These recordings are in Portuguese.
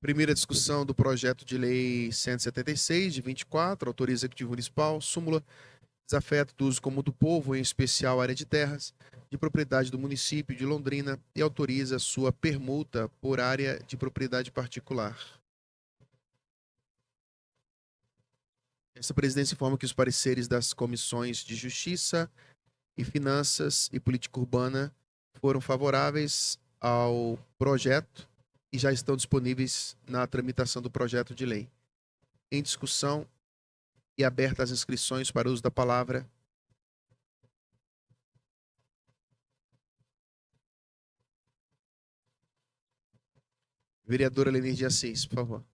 Primeira discussão do projeto de lei 176, de 24, autoriza o Executivo Municipal, súmula, desafeto do uso comum do povo, em especial área de terras, de propriedade do município de Londrina, e autoriza sua permuta por área de propriedade particular. Esta presidência informa que os pareceres das comissões de Justiça e Finanças e Política Urbana foram favoráveis ao projeto e já estão disponíveis na tramitação do projeto de lei. Em discussão e abertas as inscrições para o uso da palavra. Vereadora Lenir de Assis, por favor.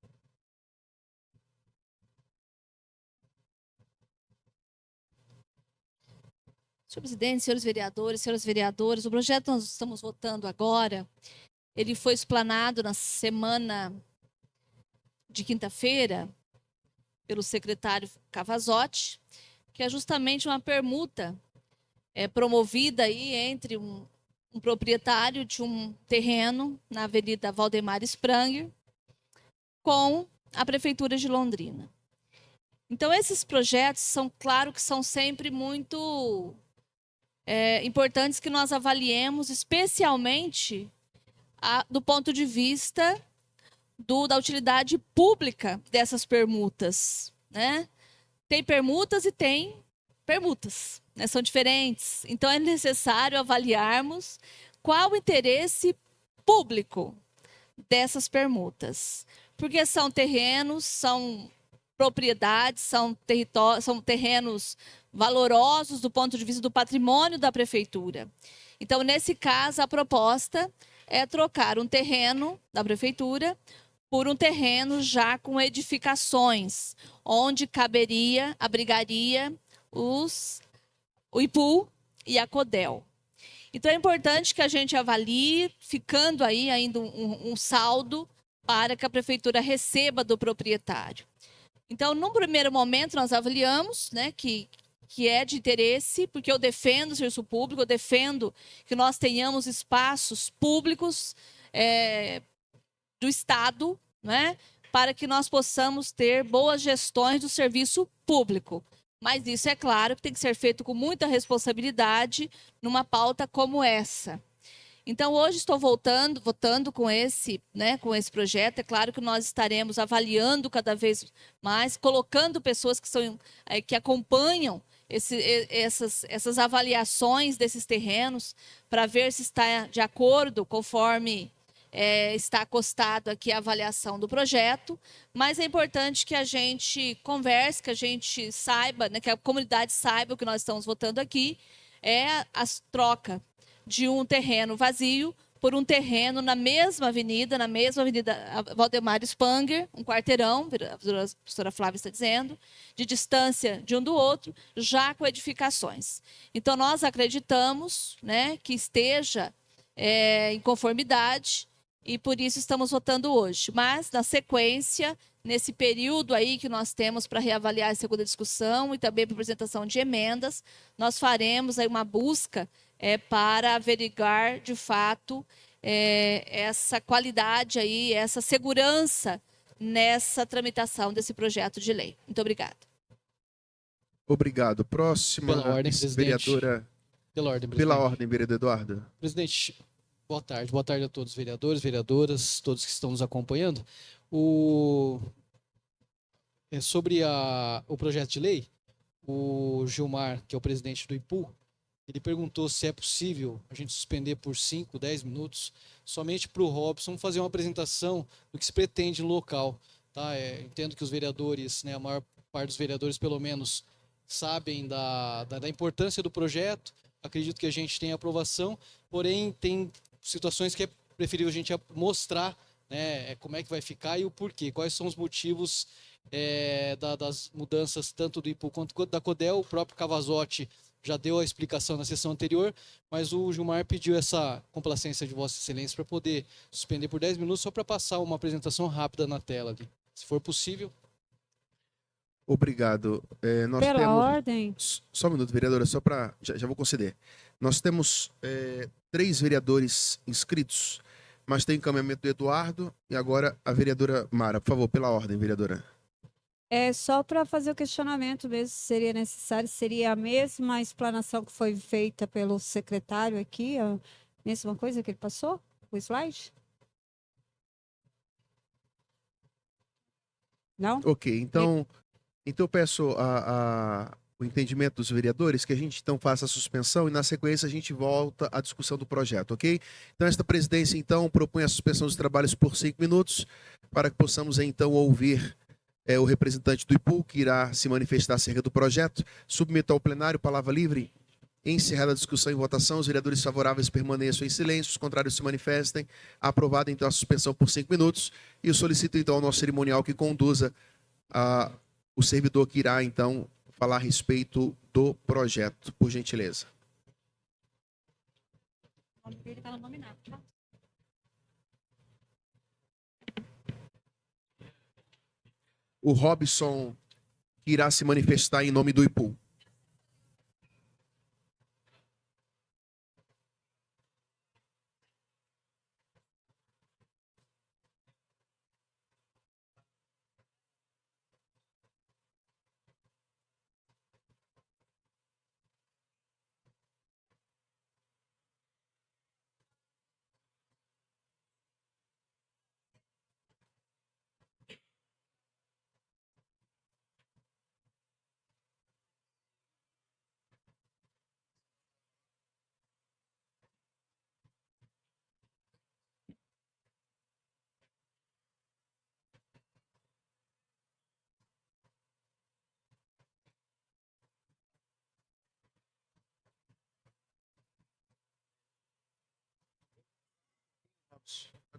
Senhor presidente, senhores vereadores, senhoras vereadoras, o projeto que nós estamos votando agora, ele foi explanado na semana de quinta-feira pelo secretário Cavazotti, que é justamente uma permuta promovida aí entre um proprietário de um terreno na Avenida Valdemar Spranger com a Prefeitura de Londrina. Então, esses projetos são, claro que são sempre muito importantes que nós avaliemos, especialmente do ponto de vista da utilidade pública dessas permutas, né? Tem permutas e tem permutas, né? São diferentes. Então, é necessário avaliarmos qual o interesse público dessas permutas. Porque são terrenos, são propriedades, são terrenos valorosos do ponto de vista do patrimônio da prefeitura. Então, nesse caso, a proposta é trocar um terreno da prefeitura por um terreno já com edificações, onde abrigaria o IPU e a CODEL. Então, é importante que a gente avalie, ficando aí ainda um saldo para que a prefeitura receba do proprietário. Então, num primeiro momento, nós avaliamos, né, que é de interesse, porque eu defendo o serviço público, eu defendo que nós tenhamos espaços públicos do Estado, né, para que nós possamos ter boas gestões do serviço público. Mas isso, é claro, que tem que ser feito com muita responsabilidade numa pauta como essa. Então, hoje estou votando com esse projeto. É claro que nós estaremos avaliando cada vez mais, colocando pessoas que acompanham essas avaliações desses terrenos, para ver se está de acordo, conforme está acostado aqui a avaliação do projeto. Mas é importante que a gente converse, que a gente saiba, né, que a comunidade saiba o que nós estamos votando aqui, a troca de um terreno vazio por um terreno na mesma avenida Valdemar Spranger, um quarteirão, a professora Flávia está dizendo, de distância de um do outro, já com edificações. Então, nós acreditamos, né, que esteja em conformidade, e por isso estamos votando hoje. Mas, na sequência, nesse período aí que nós temos para reavaliar a segunda discussão e também para apresentação de emendas, nós faremos aí uma busca para averiguar, de fato, essa qualidade aí, essa segurança nessa tramitação desse projeto de lei. Muito obrigada. Obrigado. Próxima, pela ordem, presidente. Vereadora. Pela ordem, presidente. Pela ordem, vereador Eduardo. Presidente, boa tarde. Boa tarde a todos os vereadores, vereadoras, todos que estão nos acompanhando. Sobre o projeto de lei, o Gilmar, que é o presidente do IPU, ele perguntou se é possível a gente suspender por 5, 10 minutos, somente para o Robson fazer uma apresentação do que se pretende no local. Tá? Entendo que os vereadores, né, a maior parte dos vereadores, pelo menos, sabem da importância do projeto. Acredito que a gente tem aprovação, porém, tem situações que é preferível a gente mostrar, né, como é que vai ficar e o porquê, quais são os motivos das mudanças, tanto do IPU quanto da CODEL. O próprio Cavazotti já deu a explicação na sessão anterior, mas o Gilmar pediu essa complacência de Vossa Excelência para poder suspender por 10 minutos, só para passar uma apresentação rápida na tela ali, se for possível. Obrigado. Nós Pela temos... ordem. Só um minuto, vereadora, só para... Já vou conceder. Nós temos 3 vereadores inscritos, mas tem encaminhamento do Eduardo e agora a vereadora Mara. Por favor, pela ordem, vereadora. É só para fazer o questionamento mesmo, se seria necessário, seria a mesma explanação que foi feita pelo secretário aqui, a mesma coisa que ele passou, o slide? Não? Ok, então eu peço o entendimento dos vereadores que a gente então faça a suspensão e na sequência a gente volta à discussão do projeto, ok? Então esta presidência então propõe a suspensão dos trabalhos por 5 minutos para que possamos então ouvir o representante do IPU que irá se manifestar acerca do projeto. Submeto ao plenário, palavra livre. Encerrada a discussão e votação, os vereadores favoráveis permaneçam em silêncio, os contrários se manifestem. Aprovada então a suspensão por 5 minutos e eu solicito então ao nosso cerimonial que conduza o servidor que irá então falar a respeito do projeto, por gentileza. O nome dele está no nominado, tá? O Robson que irá se manifestar em nome do IPU.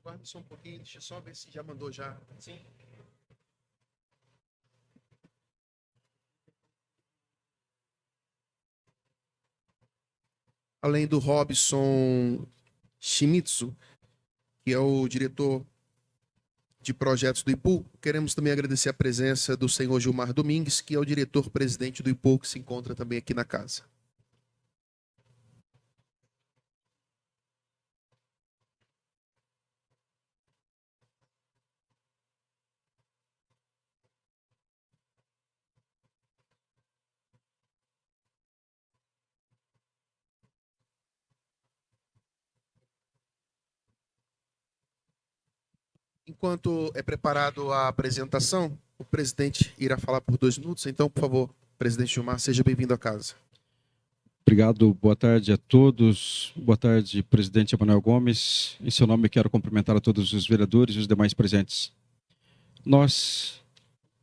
Aguarde só um pouquinho, deixa eu só ver se já mandou já. Sim. Além do Robson Shimizu, que é o diretor de projetos do IPU, queremos também agradecer a presença do senhor Gilmar Domingues, que é o diretor-presidente do IPU, que se encontra também aqui na casa. Enquanto é preparado a apresentação, o presidente irá falar por 2 minutos. Então, por favor, presidente Gilmar, seja bem-vindo à casa. Obrigado, boa tarde a todos. Boa tarde, presidente Emanuel Gomes. Em seu nome, quero cumprimentar a todos os vereadores e os demais presentes. Nós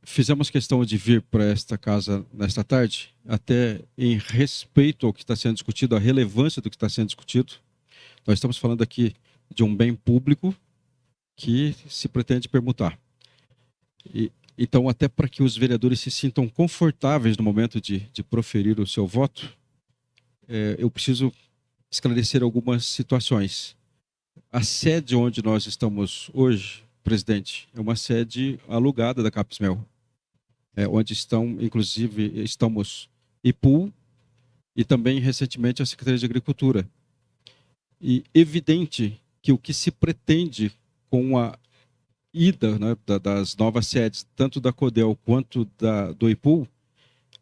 fizemos questão de vir para esta casa nesta tarde, até em respeito ao que está sendo discutido, a relevância do que está sendo discutido. Nós estamos falando aqui de um bem público que se pretende permutar. Então, até para que os vereadores se sintam confortáveis no momento de proferir o seu voto, eu preciso esclarecer algumas situações. A sede onde nós estamos hoje, presidente, é uma sede alugada da Capismel, onde estamos IPU e também recentemente a Secretaria de Agricultura. E evidente que o que se pretende com a ida, né, das novas sedes, tanto da CODEL quanto do IPU,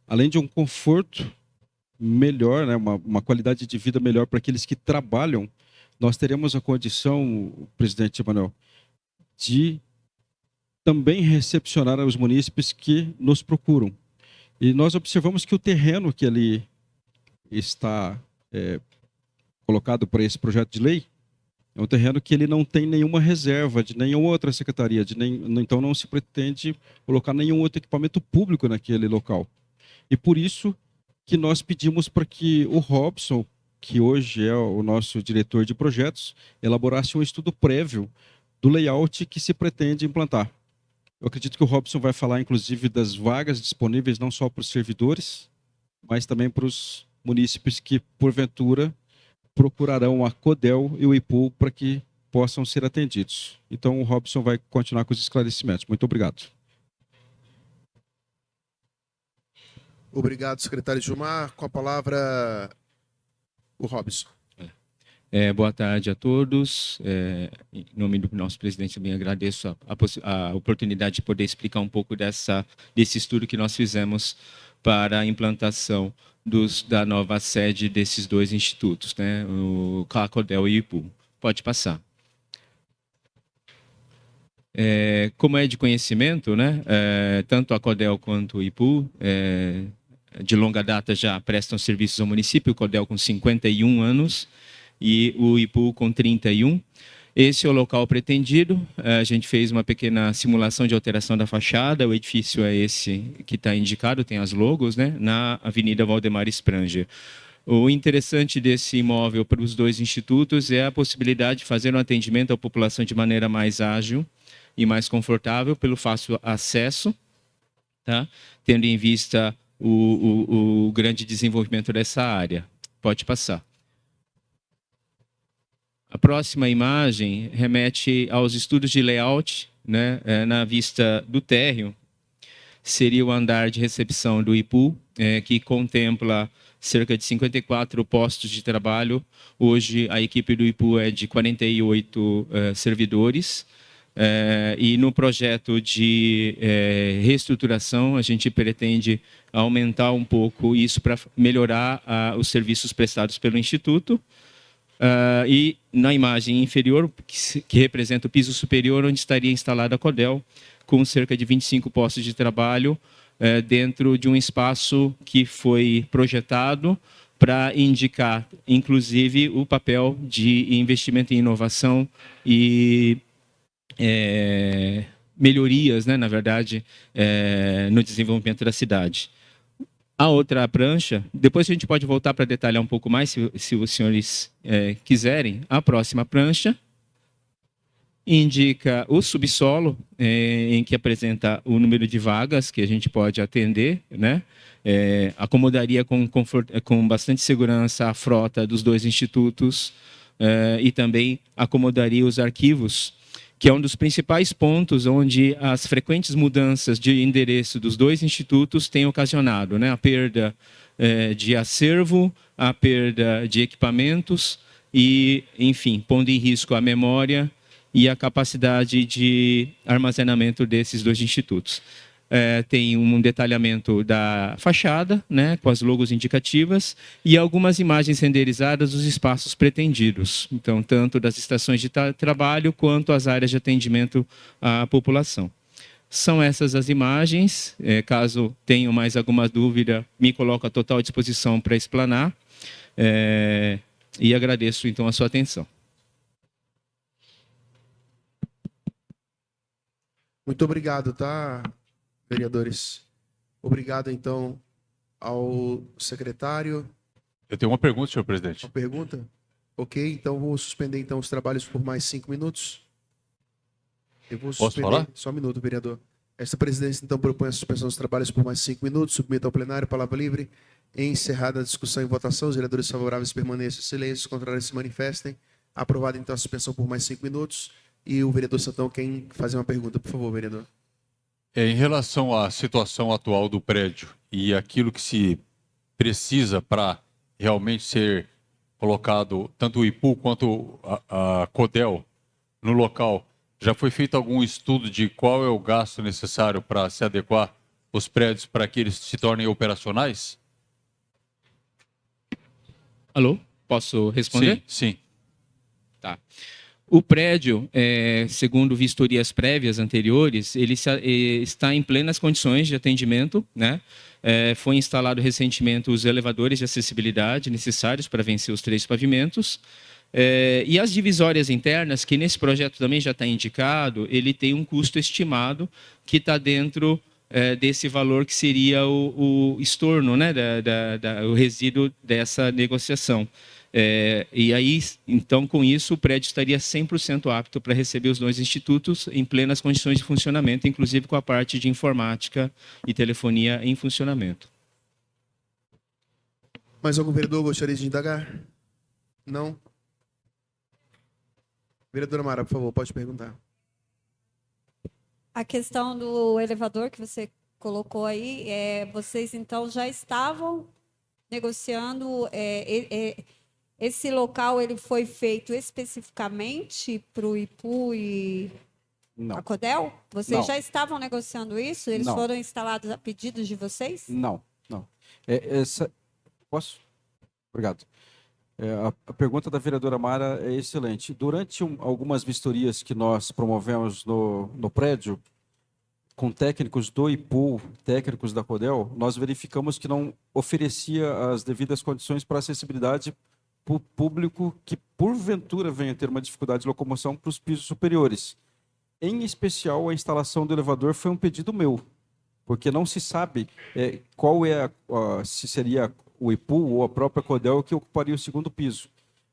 além de um conforto melhor, né, uma qualidade de vida melhor para aqueles que trabalham, nós teremos a condição, presidente Emanuel, de também recepcionar os munícipes que nos procuram. E nós observamos que o terreno que ali está colocado para esse projeto de lei é um terreno que ele não tem nenhuma reserva de nenhuma outra secretaria, então não se pretende colocar nenhum outro equipamento público naquele local. E por isso que nós pedimos para que o Robson, que hoje é o nosso diretor de projetos, elaborasse um estudo prévio do layout que se pretende implantar. Eu acredito que o Robson vai falar, inclusive, das vagas disponíveis não só para os servidores, mas também para os munícipes que, porventura, procurarão a CODEL e o IPU para que possam ser atendidos. Então, o Robson vai continuar com os esclarecimentos. Muito obrigado. Obrigado, secretário Gilmar. Com a palavra, O Robson. Boa tarde a todos. Em nome do nosso presidente, também agradeço a oportunidade de poder explicar um pouco desse estudo que nós fizemos para a implantação da nova sede desses dois institutos, né, o CODEL e o IPU. Pode passar. Como é de conhecimento, né, tanto a CODEL quanto o IPU, de longa data já prestam serviços ao município, o CODEL com 51 anos, e o IPU com 31. Esse é o local pretendido. A gente fez uma pequena simulação de alteração da fachada. O edifício é esse que está indicado, tem as logos, né, na Avenida Valdemar Spranger. O interessante desse imóvel para os dois institutos é a possibilidade de fazer um atendimento à população de maneira mais ágil e mais confortável pelo fácil acesso, tá? Tendo em vista o grande desenvolvimento dessa área. Pode passar. A próxima imagem remete aos estudos de layout, né, na vista do térreo. Seria o andar de recepção do IPU, que contempla cerca de 54 postos de trabalho. Hoje, a equipe do IPU é de 48 servidores. E no projeto de reestruturação, a gente pretende aumentar um pouco isso para melhorar os serviços prestados pelo Instituto. E na imagem inferior, que representa o piso superior, onde estaria instalada a CODEL, com cerca de 25 postos de trabalho, dentro de um espaço que foi projetado para indicar, inclusive, o papel de investimento em inovação e melhorias, né, na verdade, no desenvolvimento da cidade. A outra prancha, depois a gente pode voltar para detalhar um pouco mais, se os senhores quiserem. A próxima prancha indica o subsolo, em que apresenta o número de vagas que a gente pode atender, né? Acomodaria com bastante segurança a frota dos dois institutos, e também acomodaria os arquivos, que é um dos principais pontos onde as frequentes mudanças de endereço dos dois institutos têm ocasionado, né, a perda de acervo, a perda de equipamentos e, enfim, pondo em risco a memória e a capacidade de armazenamento desses dois institutos. Tem um detalhamento da fachada, né, com as logos indicativas, e algumas imagens renderizadas dos espaços pretendidos. Então, tanto das estações de trabalho quanto as áreas de atendimento à população. São essas as imagens. Caso tenham mais alguma dúvida, me coloco à total disposição para explanar. E agradeço, então, a sua atenção. Muito obrigado, tá, vereadores? Obrigado, então, ao secretário. Eu tenho uma pergunta, senhor presidente. Uma pergunta? Ok, então vou suspender então os trabalhos por mais 5 minutos. Eu vou Posso suspender. falar? Só um minuto, vereador. Esta presidência, então, propõe a suspensão dos trabalhos por mais 5 minutos. Submeta ao plenário, palavra livre. Encerrada a discussão e votação, os vereadores favoráveis permaneçam em silêncio, os contrários se manifestem. Aprovada, então, a suspensão por mais 5 minutos. E o vereador Santão quer fazer uma pergunta. Por favor, vereador. Em relação à situação atual do prédio e aquilo que se precisa para realmente ser colocado, tanto o IPU quanto a CODEL no local, já foi feito algum estudo de qual é o gasto necessário para se adequar os prédios para que eles se tornem operacionais? Alô? Posso responder? Sim, sim. Tá. O prédio, segundo vistorias prévias anteriores, ele está em plenas condições de atendimento, né? Foi instalado recentemente os elevadores de acessibilidade necessários para vencer os 3 pavimentos. E as divisórias internas, que nesse projeto também já está indicado, ele tem um custo estimado que está dentro desse valor que seria o estorno, né? O resíduo dessa negociação. E aí, então, com isso, o prédio estaria 100% apto para receber os dois institutos em plenas condições de funcionamento, inclusive com a parte de informática e telefonia em funcionamento. Mais algum vereador gostaria de indagar? Não? Vereadora Mara, por favor, pode perguntar. A questão do elevador que você colocou aí, vocês então já estavam negociando esse local ele foi feito especificamente para o IPU e Não, a CODEL? Vocês Não. já estavam negociando isso? Eles Não. foram instalados a pedidos de vocês? não, não. Posso? Obrigado. A pergunta da vereadora Mara é excelente. Durante algumas vistorias que nós promovemos no prédio, com técnicos do IPU, técnicos da CODEL, nós verificamos que não oferecia as devidas condições para acessibilidade para o público que, porventura, venha ter uma dificuldade de locomoção para os pisos superiores. Em especial, a instalação do elevador foi um pedido meu, porque não se sabe qual se seria o IPU ou a própria CODEL que ocuparia o segundo piso.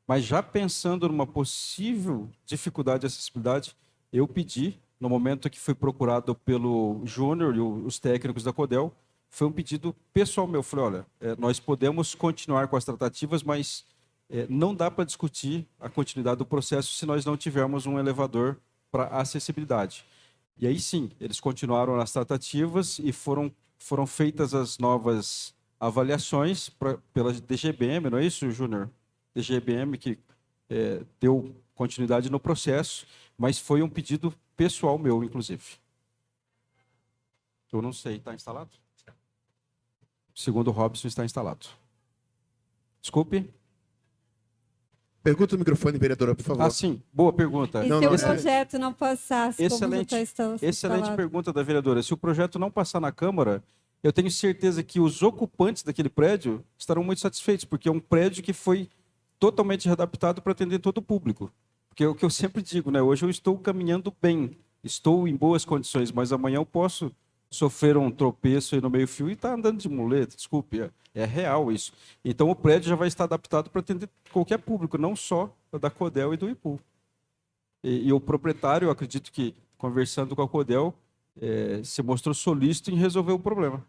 Mas já pensando numa possível dificuldade de acessibilidade, eu pedi, no momento que fui procurado pelo Júnior e os técnicos da CODEL, foi um pedido pessoal meu. Eu falei, olha, nós podemos continuar com as tratativas, mas não dá para discutir a continuidade do processo se nós não tivermos um elevador para acessibilidade. E aí sim, eles continuaram nas tratativas e foram feitas as novas avaliações pela DGBM, não é isso, Júnior? DGBM que deu continuidade no processo, mas foi um pedido pessoal meu, inclusive. Eu não sei, está instalado? Segundo o Robson, está instalado. Desculpe. Pergunta no microfone, vereadora, por favor. Sim, boa pergunta. E Não, se não, o projeto não passasse, Excelente, como já está excelente instalado? pergunta da vereadora. Se o projeto não passar na Câmara, eu tenho certeza que os ocupantes daquele prédio estarão muito satisfeitos, porque é um prédio que foi totalmente readaptado para atender todo o público. Porque é o que eu sempre digo, né? Hoje eu estou caminhando bem, estou em boas condições, mas amanhã eu posso sofrer um tropeço aí no meio-fio e estar andando de muleta, desculpe, é real isso. Então o prédio já vai estar adaptado para atender qualquer público, não só da CODEL e do IPU. E o proprietário, eu acredito que, conversando com a CODEL, se mostrou solícito em resolver o problema.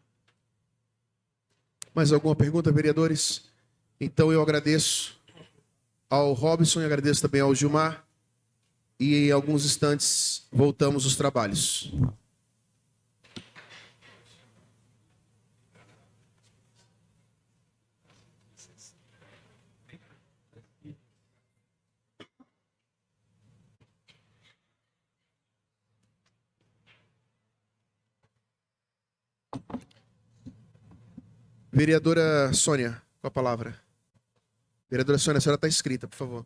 Mais alguma pergunta, vereadores? Então eu agradeço ao Robson e agradeço também ao Gilmar. E em alguns instantes voltamos aos trabalhos. Vereadora Sônia, com a palavra. Vereadora Sônia, a senhora está inscrita, por favor.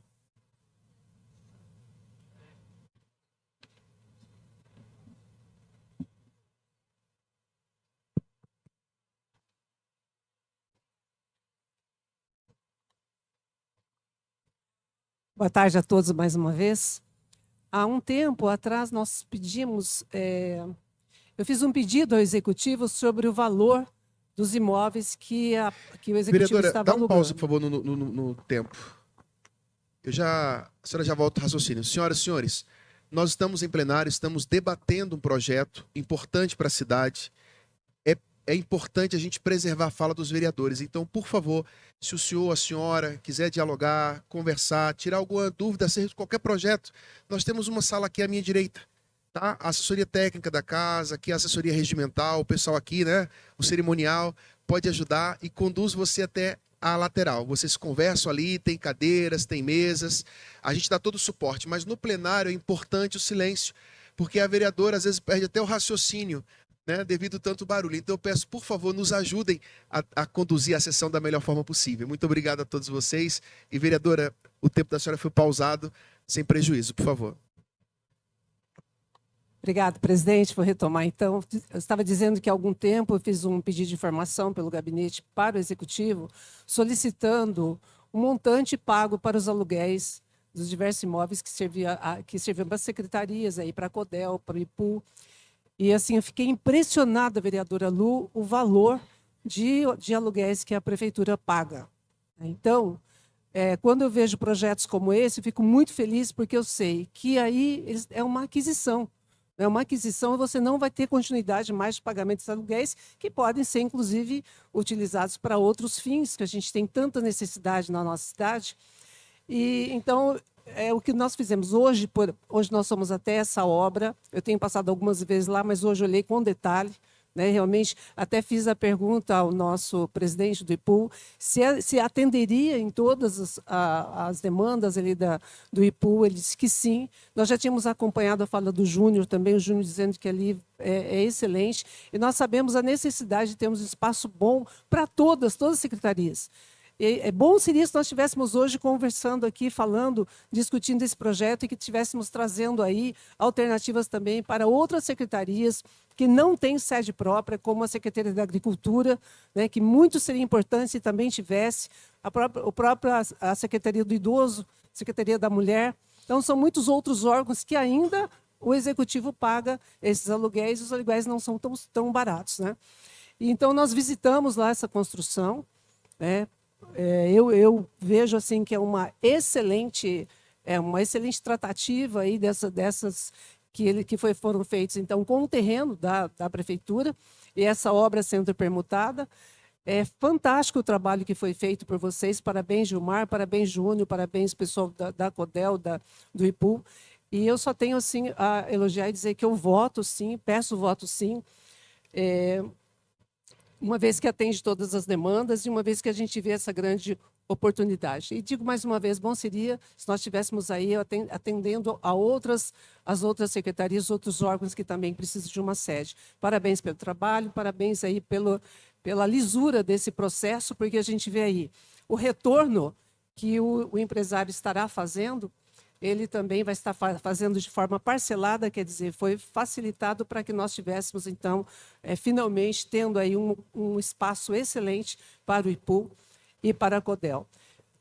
Boa tarde a todos mais uma vez. Há um tempo atrás nós pedimos, eu fiz um pedido ao Executivo sobre o valor dos imóveis que o Executivo Vereadora, estava dá um alugando. pause, por favor, no tempo. A senhora já volta ao raciocínio. Senhoras e senhores, nós estamos em plenário, estamos debatendo um projeto importante para a cidade. É importante a gente preservar a fala dos vereadores. Então, por favor, se o senhor ou a senhora quiser dialogar, conversar, tirar alguma dúvida acerca de qualquer projeto, nós temos uma sala aqui à minha direita. Tá? A assessoria técnica da casa, aqui a assessoria regimental, o pessoal aqui, né? O cerimonial, pode ajudar e conduz você até a lateral. Vocês conversam ali, tem cadeiras, tem mesas, a gente dá todo o suporte, mas no plenário é importante o silêncio, porque a vereadora às vezes perde até o raciocínio, né, devido a tanto barulho. Então eu peço, por favor, nos ajudem a conduzir a sessão da melhor forma possível. Muito obrigado a todos vocês. E, vereadora, o tempo da senhora foi pausado, sem prejuízo, por favor. Obrigado, presidente. Vou retomar, então. Eu estava dizendo que há algum tempo eu fiz um pedido de informação pelo gabinete para o Executivo, solicitando um montante pago para os aluguéis dos diversos imóveis que serviam para as secretarias, para a CODEL, para o IPU. E, assim, eu fiquei impressionada, vereadora Lu, o valor de aluguéis que a prefeitura paga. Então, quando eu vejo projetos como esse, eu fico muito feliz, porque eu sei que aí é uma aquisição. É uma aquisição e você não vai ter continuidade mais de pagamento desses aluguéis, que podem ser, inclusive, utilizados para outros fins, que a gente tem tanta necessidade na nossa cidade. E, então, o que nós fizemos hoje, hoje nós somos até essa obra, eu tenho passado algumas vezes lá, mas hoje eu olhei com detalhe, né? Realmente, até fiz a pergunta ao nosso presidente do IPU se atenderia em todas as demandas ali do IPU. Ele disse que sim. Nós já tínhamos acompanhado a fala do Júnior também, o Júnior dizendo que ali é excelente, e nós sabemos a necessidade de termos um espaço bom para todas as secretarias. É bom seria se nós estivéssemos hoje conversando aqui, falando, discutindo esse projeto e que estivéssemos trazendo aí alternativas também para outras secretarias que não têm sede própria, como a Secretaria da Agricultura, né, que muito seria importante se também tivesse, a Secretaria do Idoso, Secretaria da Mulher. Então, são muitos outros órgãos que ainda o Executivo paga esses aluguéis, e os aluguéis não são tão baratos, né? E, então, nós visitamos lá essa construção, né? Eu vejo assim que é uma excelente tratativa aí dessas que foram feitas então com o terreno da prefeitura, e essa obra sendo permutada. É fantástico o trabalho que foi feito por vocês. Parabéns, Gilmar, parabéns, Júnior, parabéns, pessoal da CODEL, do IPU. E eu só tenho assim a elogiar e dizer que eu voto sim, peço voto sim. Uma vez que atende todas as demandas e uma vez que a gente vê essa grande oportunidade. E digo mais uma vez, bom seria se nós estivéssemos aí atendendo as outras secretarias, outros órgãos que também precisam de uma sede. Parabéns pelo trabalho, parabéns aí pela lisura desse processo, porque a gente vê aí o retorno que o empresário estará fazendo. Ele também vai estar fazendo de forma parcelada, quer dizer, foi facilitado para que nós tivéssemos, então, finalmente, tendo aí um espaço excelente para o IPU e para a CODEL.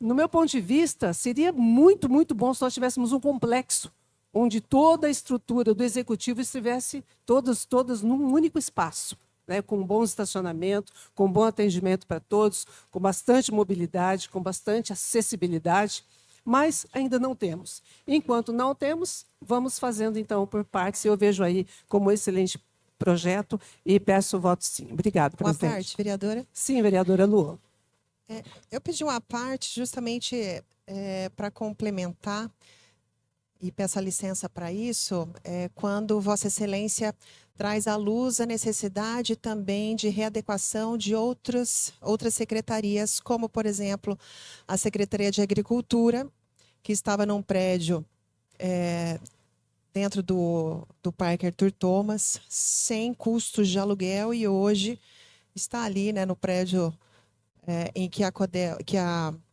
No meu ponto de vista, seria muito, muito bom se nós tivéssemos um complexo, onde toda a estrutura do Executivo estivesse todas num único espaço, né, com bom estacionamento, com bom atendimento para todos, com bastante mobilidade, com bastante acessibilidade, mas ainda não temos. Enquanto não temos, vamos fazendo, então, por partes. Eu vejo aí como excelente projeto e peço o voto sim. Obrigada, presidente. Uma parte, vereadora? Sim, vereadora Lu. Eu pedi uma parte justamente para complementar, e peço a licença para isso, quando Vossa Excelência traz à luz a necessidade também de readequação de outras secretarias, como, por exemplo, a Secretaria de Agricultura, que estava num prédio dentro do Parque Arthur Thomas, sem custos de aluguel, e hoje está ali, né, no prédio em que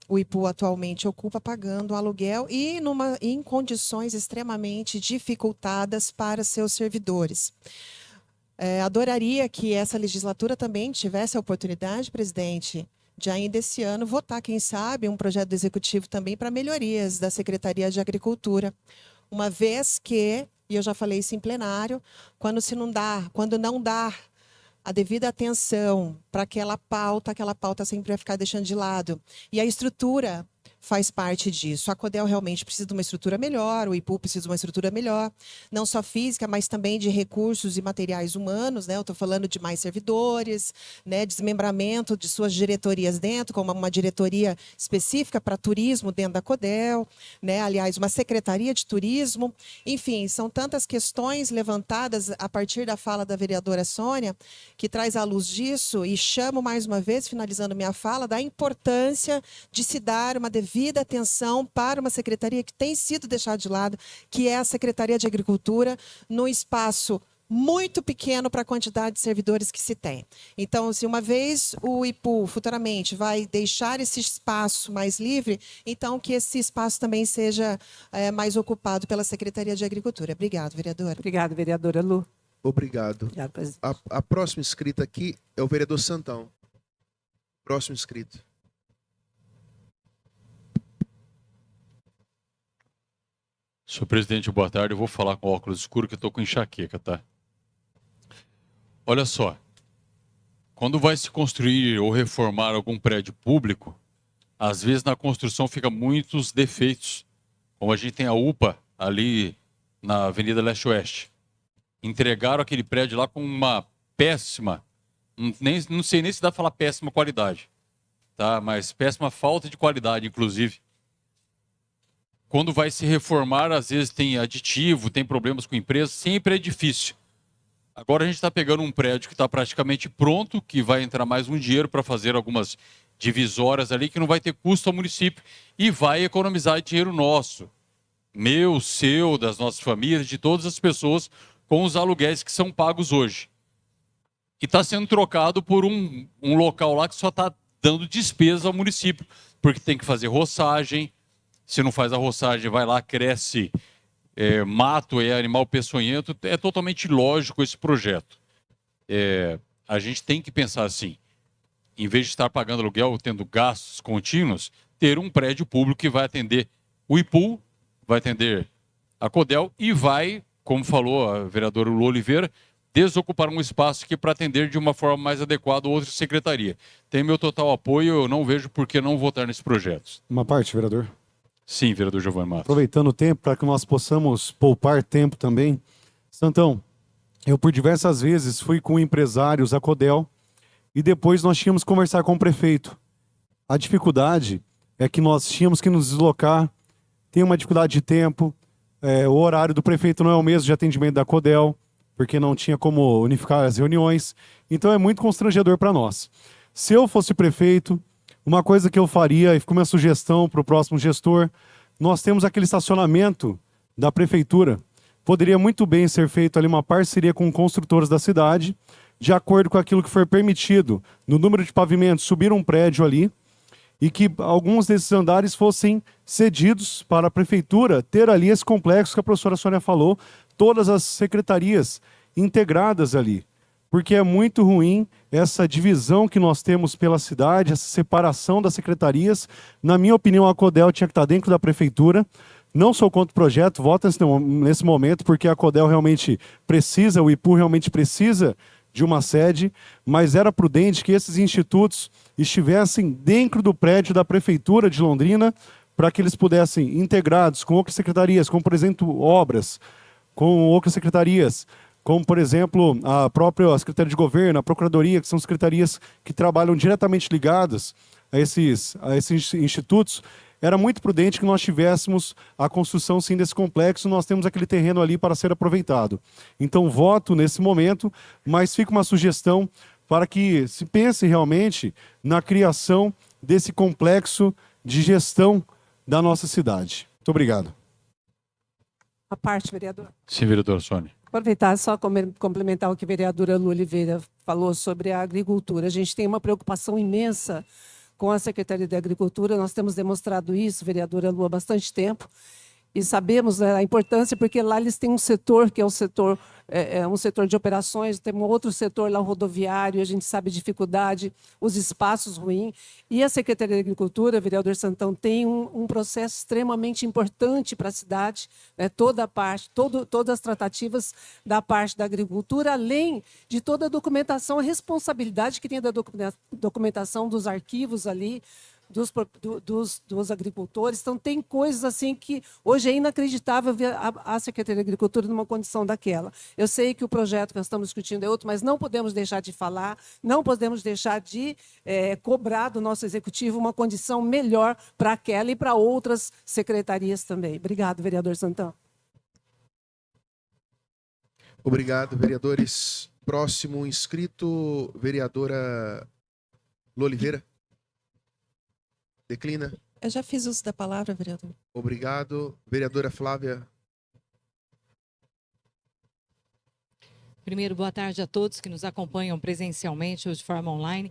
o IPU atualmente ocupa, pagando aluguel e em condições extremamente dificultadas para seus servidores. Adoraria que essa legislatura também tivesse a oportunidade, presidente, de ainda esse ano votar, quem sabe, um projeto do Executivo também para melhorias da Secretaria de Agricultura, uma vez que, e eu já falei isso em plenário, quando não dá a devida atenção para aquela pauta sempre vai ficar deixando de lado. E a estrutura faz parte disso. A CODEL realmente precisa de uma estrutura melhor, o IPU precisa de uma estrutura melhor, não só física, mas também de recursos e materiais humanos, né? Eu estou falando de mais servidores, né? Desmembramento de suas diretorias dentro, como uma diretoria específica para turismo dentro da CODEL, né? Aliás, uma secretaria de turismo. Enfim, são tantas questões levantadas a partir da fala da vereadora Sônia, que traz à luz disso, e chamo mais uma vez, finalizando minha fala, da importância de se dar uma devida atenção para uma secretaria que tem sido deixada de lado, que é a Secretaria de Agricultura, num espaço muito pequeno para a quantidade de servidores que se tem. Então, se uma vez o IPU futuramente vai deixar esse espaço mais livre, então que esse espaço também seja mais ocupado pela Secretaria de Agricultura. Obrigado, vereadora. Obrigada, vereadora Lu. Obrigado. Obrigado, presidente. A próxima inscrita aqui é o vereador Santão. Próximo inscrito. Senhor presidente, boa tarde. Eu vou falar com óculos escuros que eu estou com enxaqueca, tá? Olha só. Quando vai se construir ou reformar algum prédio público, às vezes na construção fica muitos defeitos. Como a gente tem a UPA ali na Avenida Leste-Oeste. Entregaram aquele prédio lá com uma péssima, não sei nem se dá para falar péssima qualidade, tá? Mas péssima falta de qualidade, inclusive. Quando vai se reformar, às vezes tem aditivo, tem problemas com empresa, sempre é difícil. Agora a gente está pegando um prédio que está praticamente pronto, que vai entrar mais um dinheiro para fazer algumas divisórias ali, que não vai ter custo ao município e vai economizar dinheiro nosso. Meu, seu, das nossas famílias, de todas as pessoas, com os aluguéis que são pagos hoje. E está sendo trocado por um local lá que só está dando despesa ao município, porque tem que fazer roçagem. Se não faz a roçagem, vai lá, cresce mato, animal peçonhento. É totalmente lógico esse projeto. A gente tem que pensar assim, em vez de estar pagando aluguel, tendo gastos contínuos, ter um prédio público que vai atender o IPU, vai atender a CODEL e vai, como falou a vereadora Lu Oliveira, desocupar um espaço aqui para atender de uma forma mais adequada outra secretaria. Tem meu total apoio, eu não vejo por que não votar nesse projeto. Uma parte, vereador. Sim, vereador Giovanni Matos. Aproveitando o tempo para que nós possamos poupar tempo também. Santão, eu por diversas vezes fui com empresários a CODEL e depois nós tínhamos que conversar com o prefeito. A dificuldade é que nós tínhamos que nos deslocar, tem uma dificuldade de tempo, o horário do prefeito não é o mesmo de atendimento da CODEL, porque não tinha como unificar as reuniões, então é muito constrangedor para nós. Se eu fosse prefeito, uma coisa que eu faria, e ficou minha sugestão para o próximo gestor, nós temos aquele estacionamento da prefeitura, poderia muito bem ser feito ali uma parceria com construtores da cidade, de acordo com aquilo que for permitido no número de pavimentos, subir um prédio ali, e que alguns desses andares fossem cedidos para a prefeitura ter ali esse complexo que a professora Sônia falou, todas as secretarias integradas ali. Porque é muito ruim essa divisão que nós temos pela cidade, essa separação das secretarias. Na minha opinião, a CODEL tinha que estar dentro da prefeitura. Não sou contra o projeto, voto nesse momento, porque a CODEL realmente precisa, o IPU realmente precisa de uma sede, mas era prudente que esses institutos estivessem dentro do prédio da Prefeitura de Londrina, para que eles pudessem, integrados com outras secretarias, como, por exemplo, obras, com outras secretarias, como, por exemplo, a própria Secretaria de Governo, a Procuradoria, que são secretarias que trabalham diretamente ligadas a esses institutos, era muito prudente que nós tivéssemos a construção, sim, desse complexo. Nós temos aquele terreno ali para ser aproveitado. Então, voto nesse momento, mas fica uma sugestão para que se pense realmente na criação desse complexo de gestão da nossa cidade. Muito obrigado. A parte, vereador. Sim, vereadora Sônia. Aproveitar só complementar o que a vereadora Lu Oliveira falou sobre a agricultura. A gente tem uma preocupação imensa com a Secretaria de Agricultura. Nós temos demonstrado isso, vereadora Lu, há bastante tempo. E sabemos a importância, porque lá eles têm um setor, que é um setor de operações, tem um outro setor lá, o rodoviário, a gente sabe a dificuldade, os espaços ruins. E a Secretaria de Agricultura, vereador Santão, tem um processo extremamente importante para a cidade, né? Toda a parte, todas as tratativas da parte da agricultura, além de toda a documentação, a responsabilidade que tem da documentação dos arquivos ali, dos agricultores. Então, tem coisas assim que hoje é inacreditável ver a Secretaria de Agricultura numa condição daquela. Eu sei que o projeto que nós estamos discutindo é outro, mas não podemos deixar de falar, não podemos deixar de cobrar do nosso executivo uma condição melhor para aquela e para outras secretarias também. Obrigado, vereador Santão. Obrigado, vereadores. Próximo inscrito, vereadora Lu Oliveira. Declina. Eu já fiz uso da palavra, vereador. Obrigado. Vereadora Flávia. Primeiro, boa tarde a todos que nos acompanham presencialmente ou de forma online.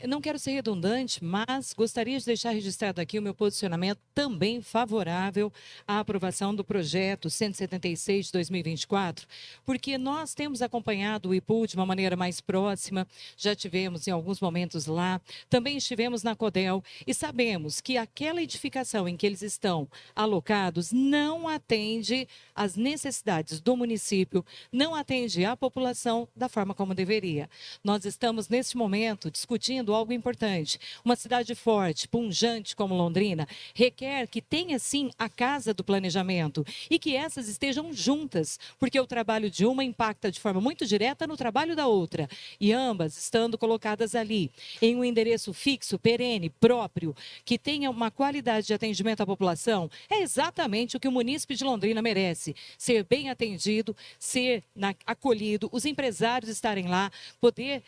Não quero ser redundante, mas gostaria de deixar registrado aqui o meu posicionamento também favorável à aprovação do projeto 176 de 2024, porque nós temos acompanhado o IPU de uma maneira mais próxima, já tivemos em alguns momentos lá, também estivemos na CODEL e sabemos que aquela edificação em que eles estão alocados não atende às necessidades do município, não atende à população da forma como deveria. Nós estamos, neste momento, discutindo algo importante. Uma cidade forte, pujante como Londrina, requer que tenha, sim, a casa do planejamento e que essas estejam juntas, porque o trabalho de uma impacta de forma muito direta no trabalho da outra. E ambas estando colocadas ali, em um endereço fixo, perene, próprio, que tenha uma qualidade de atendimento à população, é exatamente o que o munícipe de Londrina merece. Ser bem atendido, ser acolhido acolhido, os empresários estarem lá, poder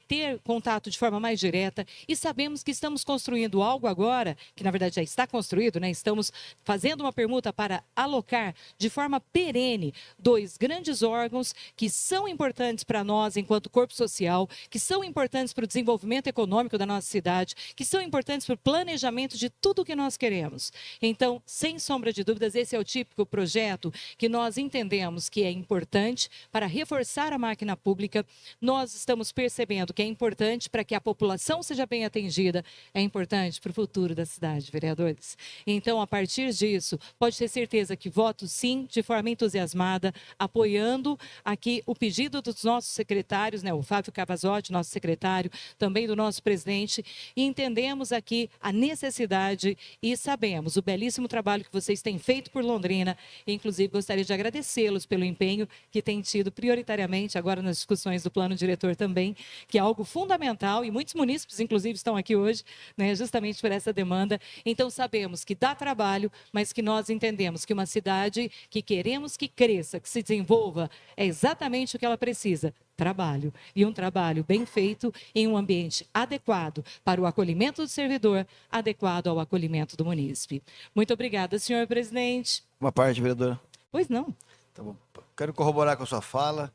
ter contato de forma mais direta, e sabemos que estamos construindo algo agora, que na verdade já está construído, né? Estamos fazendo uma permuta para alocar de forma perene 2 grandes órgãos que são importantes para nós enquanto corpo social, que são importantes para o desenvolvimento econômico da nossa cidade, que são importantes para o planejamento de tudo o que nós queremos. Então, sem sombra de dúvidas, esse é o típico projeto que nós entendemos que é importante para reforçar a máquina pública. Nós estamos percebendo que é importante para que a população seja bem atendida, é importante para o futuro da cidade, vereadores. Então, a partir disso, pode ter certeza que voto sim, de forma entusiasmada, apoiando aqui o pedido dos nossos secretários, né, o Fábio Cavazotti, nosso secretário, também do nosso presidente, e entendemos aqui a necessidade e sabemos o belíssimo trabalho que vocês têm feito por Londrina. Inclusive, gostaria de agradecê-los pelo empenho que têm tido prioritariamente agora nas discussões do plano diretor também, que é algo fundamental, e muitos munícipes, inclusive, estão aqui hoje, né, justamente por essa demanda. Então, sabemos que dá trabalho, mas que nós entendemos que uma cidade que queremos que cresça, que se desenvolva, é exatamente o que ela precisa: trabalho. E um trabalho bem feito em um ambiente adequado para o acolhimento do servidor, adequado ao acolhimento do munícipe. Muito obrigada, senhor presidente. Uma parte, vereadora. Pois não. Tá bom. Quero corroborar com a sua fala,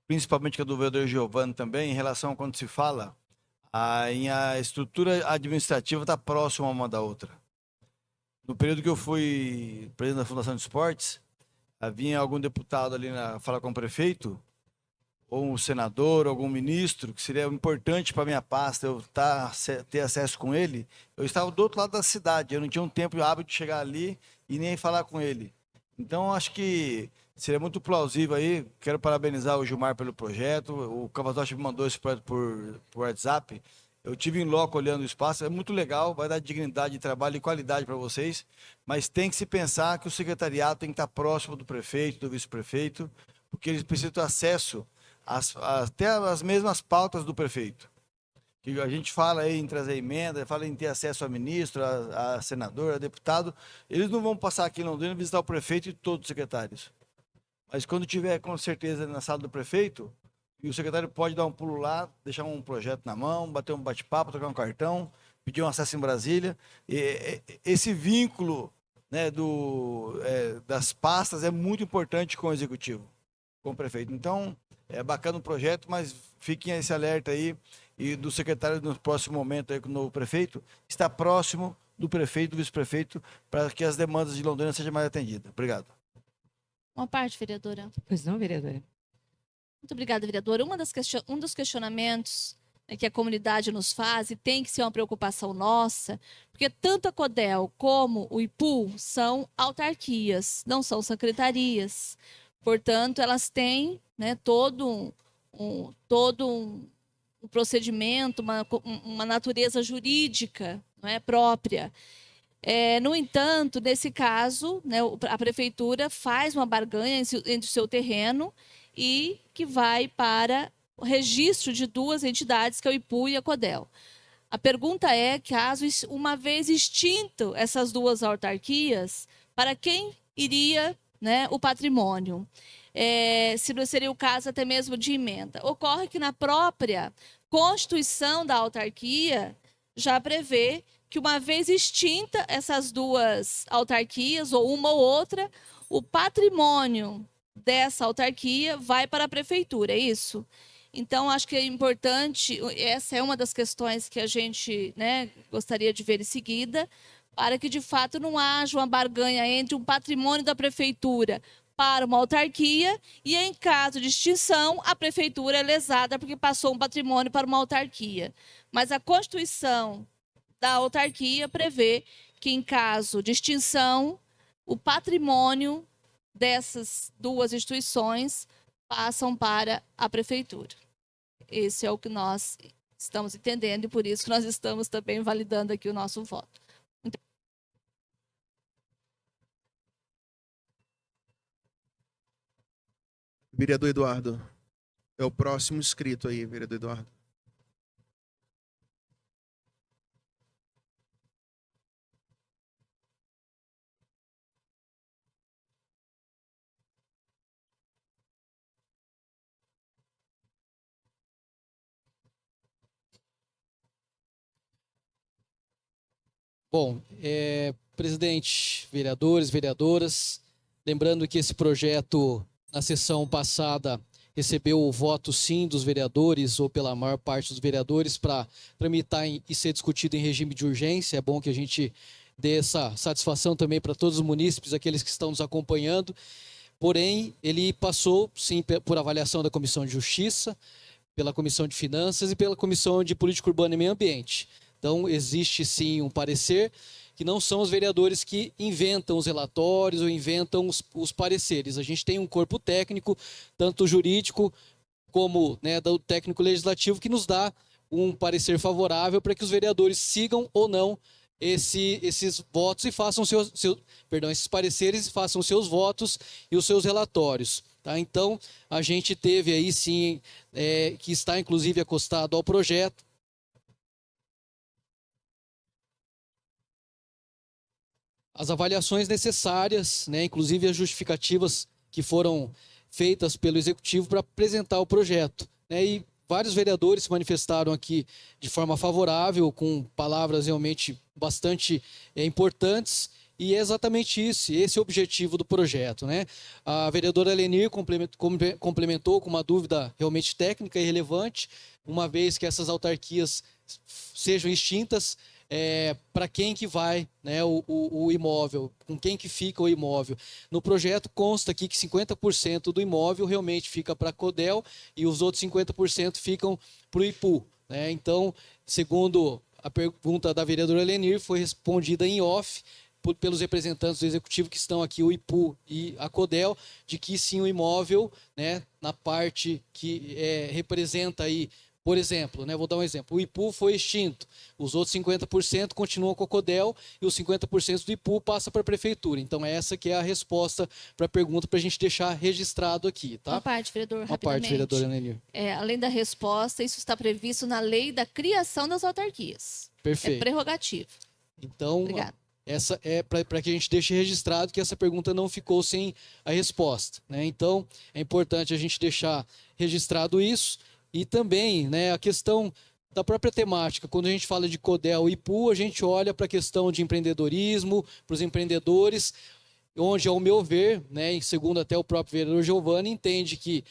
principalmente com a do vereador Giovanni também, em relação a quando se fala, a estrutura administrativa está próxima uma da outra. No período que eu fui presidente da Fundação de Esportes, havia algum deputado ali na fala com o prefeito, ou um senador, algum ministro, que seria importante para a minha pasta eu ter acesso com ele. Eu estava do outro lado da cidade, eu não tinha um tempo hábil de chegar ali e nem falar com ele. Então, acho que seria muito plausível aí. Quero parabenizar o Gilmar pelo projeto. O Cavazotti me mandou esse projeto por WhatsApp. Eu tive em loco olhando o espaço, é muito legal, vai dar dignidade de trabalho e qualidade para vocês, mas tem que se pensar que o secretariado tem que estar próximo do prefeito, do vice-prefeito, porque eles precisam ter acesso até as mesmas pautas do prefeito. Que a gente fala aí em trazer emenda, fala em ter acesso a ministro, a senador, a deputado. Eles não vão passar aqui em Londrina visitar o prefeito e todos os secretários. Mas quando tiver, com certeza, na sala do prefeito, e o secretário pode dar um pulo lá, deixar um projeto na mão, bater um bate-papo, trocar um cartão, pedir um acesso em Brasília. Esse vínculo, né, das pastas é muito importante com o executivo, com o prefeito. Então, é bacana o projeto, mas fiquem esse alerta aí, e do secretário no próximo momento aí com o novo prefeito, está próximo do prefeito, do vice-prefeito, para que as demandas de Londrina sejam mais atendidas. Obrigado. Uma parte, vereadora. Pois não, vereadora. Muito obrigada, vereadora. Um dos questionamentos, né, que a comunidade nos faz, e tem que ser uma preocupação nossa, porque tanto a CODEL como o IPU são autarquias, não são secretarias. Portanto, elas têm, né, todo um procedimento, uma natureza jurídica, não é, própria. No entanto, nesse caso, né, a prefeitura faz uma barganha entre o seu terreno e que vai para o registro de 2 entidades, que é o IPU e a CODEL. A pergunta é, caso uma vez extinto essas 2 autarquias, para quem iria, né, o patrimônio? Se não seria o caso até mesmo de emenda. Ocorre que na própria Constituição da autarquia já prevê que, uma vez extinta essas 2 autarquias, ou uma ou outra, o patrimônio dessa autarquia vai para a prefeitura, é isso? Então, acho que é importante, essa é uma das questões que a gente, né, gostaria de ver em seguida, para que, de fato, não haja uma barganha entre um patrimônio da prefeitura para uma autarquia e, em caso de extinção, a prefeitura é lesada porque passou um patrimônio para uma autarquia. Mas a Constituição da autarquia prevê que, em caso de extinção, o patrimônio dessas 2 instituições passam para a prefeitura. Esse é o que nós estamos entendendo e por isso que nós estamos também validando aqui o nosso voto. Vereador Eduardo, é o próximo inscrito aí, vereador Eduardo. Bom, presidente, vereadores, vereadoras, lembrando que esse projeto, na sessão passada, recebeu o voto sim dos vereadores, ou pela maior parte dos vereadores, para tramitar e ser discutido em regime de urgência. É bom que a gente dê essa satisfação também para todos os munícipes, aqueles que estão nos acompanhando. Porém, ele passou, sim, por avaliação da Comissão de Justiça, pela Comissão de Finanças e pela Comissão de Política Urbana e Meio Ambiente. Então, existe sim um parecer, que não são os vereadores que inventam os relatórios ou inventam os pareceres. A gente tem um corpo técnico, tanto jurídico como, né, do técnico legislativo, que nos dá um parecer favorável para que os vereadores sigam ou não esses votos e façam esses pareceres, e façam seus votos e os seus relatórios. Tá? Então, a gente teve aí sim, que está inclusive acostado ao projeto, as avaliações necessárias, né, inclusive as justificativas que foram feitas pelo Executivo para apresentar o projeto. Né, e vários vereadores se manifestaram aqui de forma favorável, com palavras realmente bastante importantes, e é exatamente isso, esse é o objetivo do projeto. Né? A vereadora Lenir complementou com uma dúvida realmente técnica e relevante, uma vez que essas autarquias sejam extintas, para quem que vai, né, o imóvel, com quem que fica o imóvel. No projeto consta aqui que 50% do imóvel realmente fica para a CODEL e os outros 50% ficam para o IPU. Né? Então, segundo a pergunta da vereadora Lenir, foi respondida em off pelos representantes do Executivo que estão aqui, o IPU e a CODEL, de que sim, o imóvel, né, na parte que representa aí, por exemplo, né, vou dar um exemplo, o IPU foi extinto, os outros 50% continuam com a CODEL e os 50% do IPU passa para a Prefeitura. Então, essa que é a resposta para a pergunta, para a gente deixar registrado aqui. Tá? Uma parte, vereador, Uma rapidamente. parte, vereadora Lenir. Além da resposta, isso está previsto na lei da criação das autarquias. Perfeito. É prerrogativo. Então, Obrigada. essa é para que a gente deixe registrado que essa pergunta não ficou sem a resposta. Né? Então, é importante a gente deixar registrado isso. E também, né, a questão da própria temática. Quando a gente fala de CODEL e IPU, a gente olha para a questão de empreendedorismo, para os empreendedores, onde, ao meu ver, né, e segundo até o próprio vereador Giovanni, entende que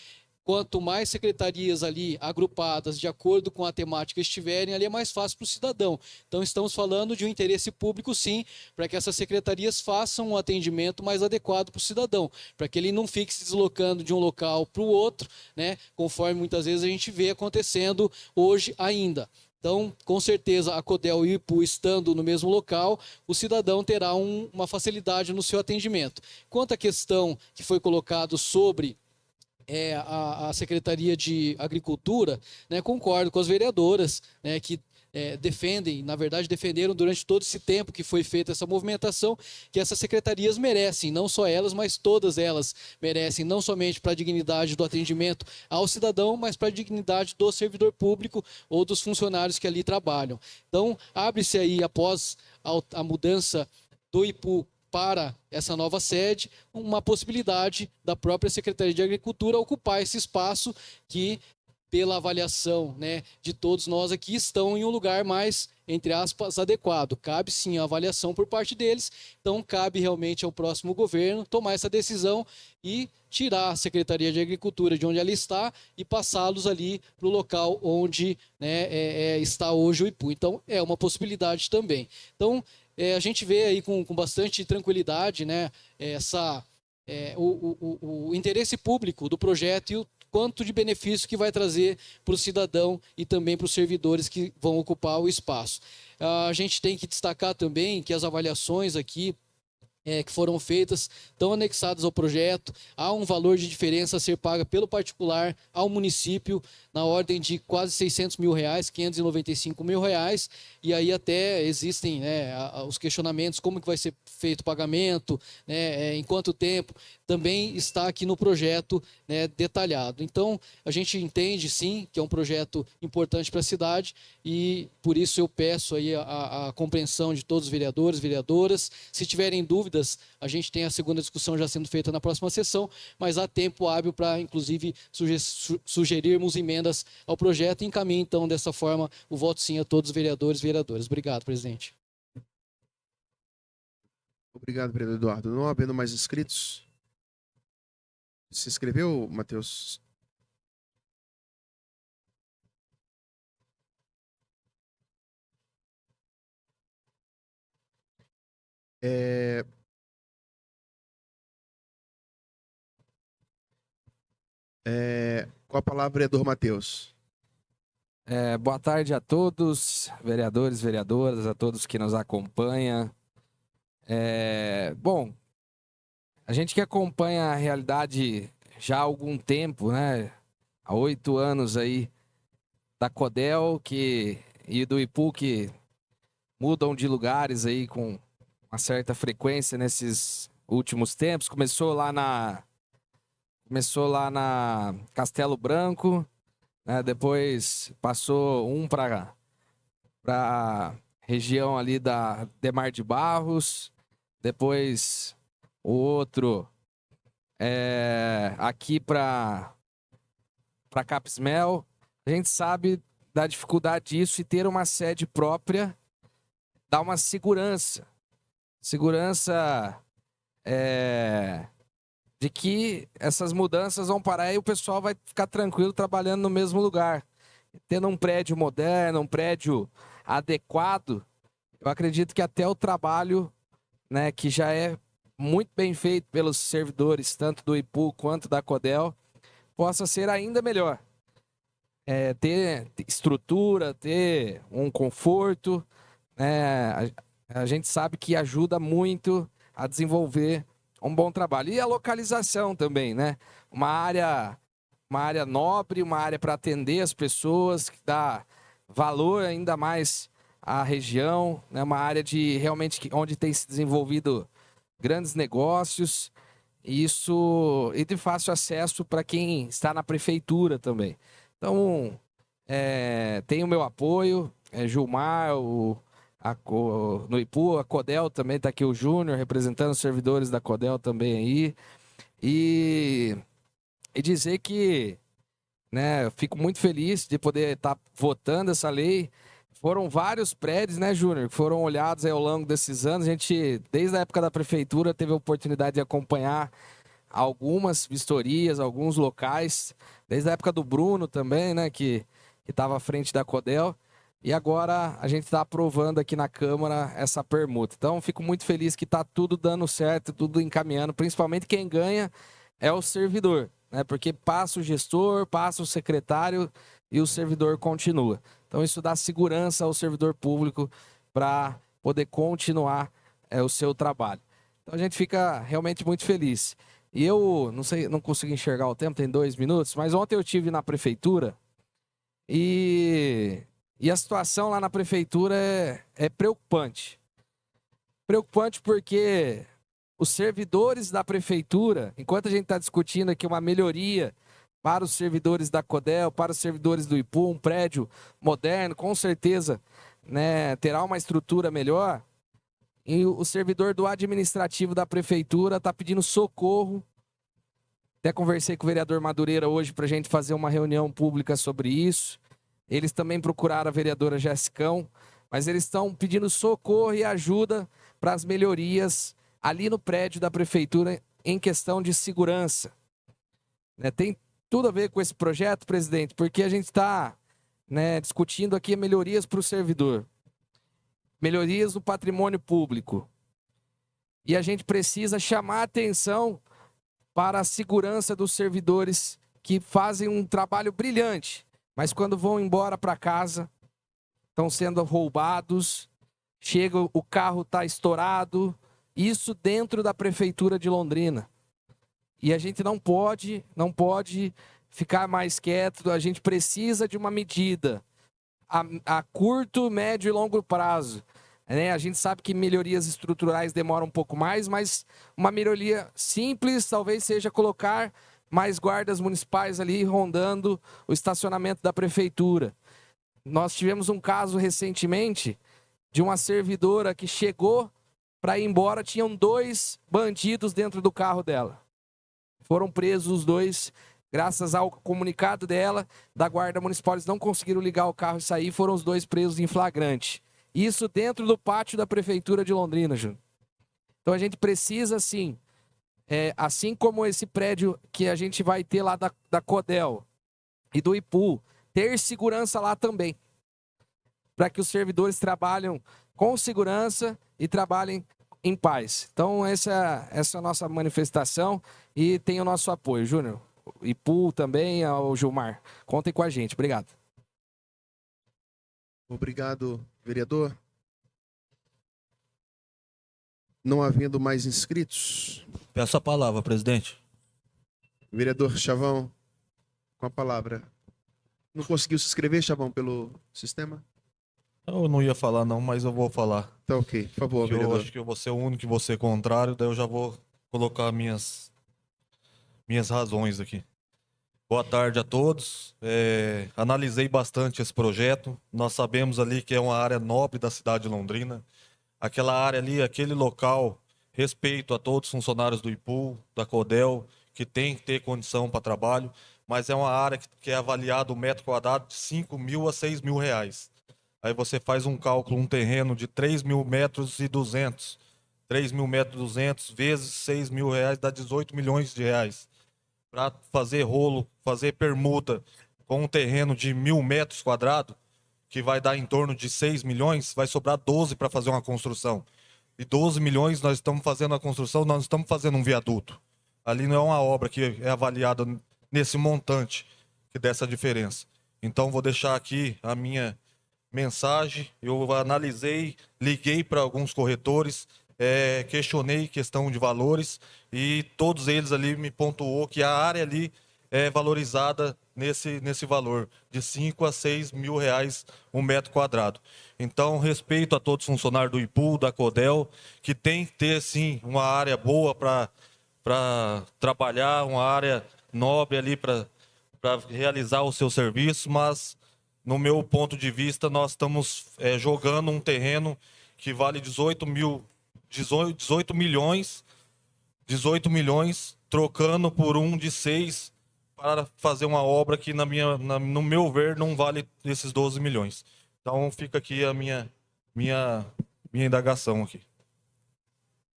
quanto mais secretarias ali agrupadas de acordo com a temática estiverem, ali é mais fácil para o cidadão. Então, estamos falando de um interesse público, sim, para que essas secretarias façam um atendimento mais adequado para o cidadão, para que ele não fique se deslocando de um local para o outro, né, conforme muitas vezes a gente vê acontecendo hoje ainda. Então, com certeza, a CODEL e o IPU estando no mesmo local, o cidadão terá uma facilidade no seu atendimento. Quanto à questão que foi colocado sobre a Secretaria de Agricultura, né, concordo com as vereadoras, né, que defendem, na verdade defenderam durante todo esse tempo que foi feita essa movimentação, que essas secretarias merecem, não só elas, mas todas elas merecem, não somente para a dignidade do atendimento ao cidadão, mas para a dignidade do servidor público ou dos funcionários que ali trabalham. Então, abre-se aí, após a mudança do IPU para essa nova sede, uma possibilidade da própria Secretaria de Agricultura ocupar esse espaço que, pela avaliação, né, de todos nós aqui, estão em um lugar mais, entre aspas, adequado. Cabe sim a avaliação por parte deles, então cabe realmente ao próximo governo tomar essa decisão e tirar a Secretaria de Agricultura de onde ela está e passá-los ali para o local onde, né, está hoje o IPU. Então, é uma possibilidade também. Então, a gente vê aí com bastante tranquilidade, né, o interesse público do projeto e o quanto de benefício que vai trazer para o cidadão e também para os servidores que vão ocupar o espaço. A gente tem que destacar também que as avaliações aqui que foram feitas, estão anexadas ao projeto, há um valor de diferença a ser paga pelo particular ao município, na ordem de quase R$600 mil, R$595 mil, e aí até existem, né, os questionamentos, como que vai ser feito o pagamento, né, em quanto tempo, também está aqui no projeto, né, detalhado. Então, a gente entende sim que é um projeto importante para a cidade e por isso eu peço aí a compreensão de todos os vereadores, vereadoras. Se tiverem dúvidas, a gente tem a segunda discussão já sendo feita na próxima sessão, mas há tempo hábil para, inclusive, sugerirmos emendas ao projeto e encaminhe, então, dessa forma, o voto sim a todos os vereadores e vereadoras. Obrigado, presidente. Obrigado, vereador Eduardo. Não havendo mais inscritos. Se inscreveu, Matheus? Com a palavra, vereador Matheus. Boa tarde a todos, vereadores, vereadoras, a todos que nos acompanham. Bom, a gente que acompanha a realidade já há algum tempo, né? Há 8 anos aí da Codel e do IPU, que mudam de lugares aí com uma certa frequência nesses últimos tempos. Começou lá na Castelo Branco, né? Depois passou para a região ali da Demar de Barros, depois o outro aqui para Capismel. A gente sabe da dificuldade disso, e ter uma sede própria dá uma segurança. Segurança de que essas mudanças vão parar e o pessoal vai ficar tranquilo trabalhando no mesmo lugar. Tendo um prédio moderno, um prédio adequado, eu acredito que até o trabalho, né, que já é muito bem feito pelos servidores, tanto do IPU quanto da Codel, possa ser ainda melhor. Ter estrutura, ter um conforto, né? A gente sabe que ajuda muito a desenvolver um bom trabalho. E a localização também, né? Uma área nobre, uma área para atender as pessoas, que dá valor ainda mais à região, né? Uma área de realmente onde tem se desenvolvido grandes negócios, e de fácil acesso para quem está na prefeitura também. Então, tem o meu apoio, Gilmar, no IPU, a Codel também está aqui, o Júnior, representando os servidores da Codel também aí. E dizer que, né, eu fico muito feliz de poder estar votando essa lei. Foram vários prédios, né, Júnior, que foram olhados aí ao longo desses anos. A gente, desde a época da prefeitura, teve a oportunidade de acompanhar algumas vistorias, alguns locais, desde a época do Bruno também, né, que estava à frente da Codel, e agora a gente está aprovando aqui na Câmara essa permuta. Então, fico muito feliz que está tudo dando certo, tudo encaminhando, principalmente quem ganha é o servidor, né, porque passa o gestor, passa o secretário e o servidor continua. Então, isso dá segurança ao servidor público para poder continuar o seu trabalho. Então, a gente fica realmente muito feliz. E eu não sei, não consigo enxergar o tempo, tem 2 minutos, mas ontem eu estive na prefeitura e a situação lá na prefeitura é preocupante. Preocupante porque os servidores da prefeitura, enquanto a gente está discutindo aqui uma melhoria para os servidores da Codel, para os servidores do IPU, um prédio moderno, com certeza, né, terá uma estrutura melhor. E o servidor do administrativo da prefeitura está pedindo socorro. Até conversei com o vereador Madureira hoje para a gente fazer uma reunião pública sobre isso. Eles também procuraram a vereadora Jessicão, mas eles estão pedindo socorro e ajuda para as melhorias ali no prédio da prefeitura em questão de segurança. Tem tudo a ver com esse projeto, presidente, porque a gente está, né, discutindo aqui melhorias para o servidor. Melhorias no patrimônio público. E a gente precisa chamar a atenção para a segurança dos servidores que fazem um trabalho brilhante, mas quando vão embora para casa, estão sendo roubados, chega, o carro está estourado, isso dentro da prefeitura de Londrina. E a gente não pode ficar mais quieto, a gente precisa de uma medida a curto, médio e longo prazo. A gente sabe que melhorias estruturais demoram um pouco mais, mas uma melhoria simples talvez seja colocar mais guardas municipais ali rondando o estacionamento da prefeitura. Nós tivemos um caso recentemente de uma servidora que chegou para ir embora, tinham 2 bandidos dentro do carro dela. Foram presos os 2, graças ao comunicado dela, da Guarda Municipal. Eles não conseguiram ligar o carro e sair, foram os 2 presos em flagrante. Isso dentro do pátio da Prefeitura de Londrina, Júnior. Então a gente precisa, sim, assim como esse prédio que a gente vai ter lá da Codel e do IPU, ter segurança lá também, para que os servidores trabalhem com segurança e trabalhem em paz. Então essa é a nossa manifestação e tem o nosso apoio, Júnior. IPU também, ao Gilmar. Contem com a gente. Obrigado. Obrigado, vereador. Não havendo mais inscritos, Peço a palavra, presidente. vereador Chavão, com a palavra. Não conseguiu se inscrever, Chavão, pelo sistema? Eu não ia falar não, mas eu vou falar. Tá ok, por favor, Eu vereador. acho que eu vou ser o único e você contrário, daí eu já vou colocar minhas razões aqui. Boa tarde a todos. Analisei bastante esse projeto. Nós sabemos ali que é uma área nobre da cidade de Londrina. Aquela área ali, aquele local, respeito a todos os funcionários do IPU, da Codel, que tem que ter condição para trabalho, mas é uma área que é avaliado o metro quadrado de 5 mil a 6 mil reais. Aí você faz um cálculo, um terreno de 3 mil metros e 200. 3 mil metros e 200 vezes 6 mil reais dá 18 milhões de reais. Para fazer rolo, fazer permuta com um terreno de 1.000 metros quadrados, que vai dar em torno de 6 milhões, vai sobrar 12 para fazer uma construção. E 12 milhões nós estamos fazendo a construção, nós estamos fazendo um viaduto. Ali não é uma obra que é avaliada nesse montante que dá essa diferença. Então vou deixar aqui a minha mensagem. Eu analisei, liguei para alguns corretores, questionei questão de valores e todos eles ali me pontuou que a área ali é valorizada nesse valor, de 5 a 6 mil reais um metro quadrado. Então, respeito a todos os funcionários do IPU, da Codel, que tem que ter, sim, uma área boa para trabalhar, uma área nobre ali para realizar o seu serviço, mas, no meu ponto de vista, nós estamos jogando um terreno que vale 18 milhões, trocando por um de 6 para fazer uma obra que, no meu ver, não vale esses 12 milhões. Então, fica aqui a minha indagação aqui.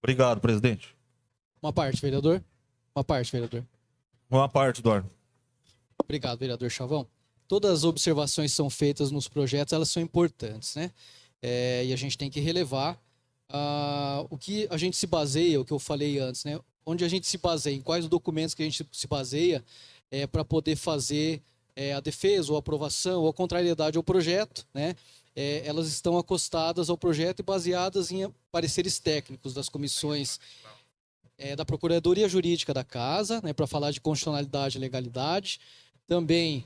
Obrigado, presidente. Uma parte, vereador. Uma parte, vereador. Uma parte, Eduardo. Obrigado, vereador Chavão. Todas as observações que são feitas nos projetos, elas são importantes, né? E a gente tem que relevar o que a gente se baseia, o que eu falei antes, né? Onde a gente se baseia, em quais documentos que a gente se baseia para poder fazer a defesa ou aprovação ou a contrariedade ao projeto, né? Elas estão acostadas ao projeto e baseadas em pareceres técnicos das comissões da Procuradoria Jurídica da Casa, né, para falar de constitucionalidade e legalidade, também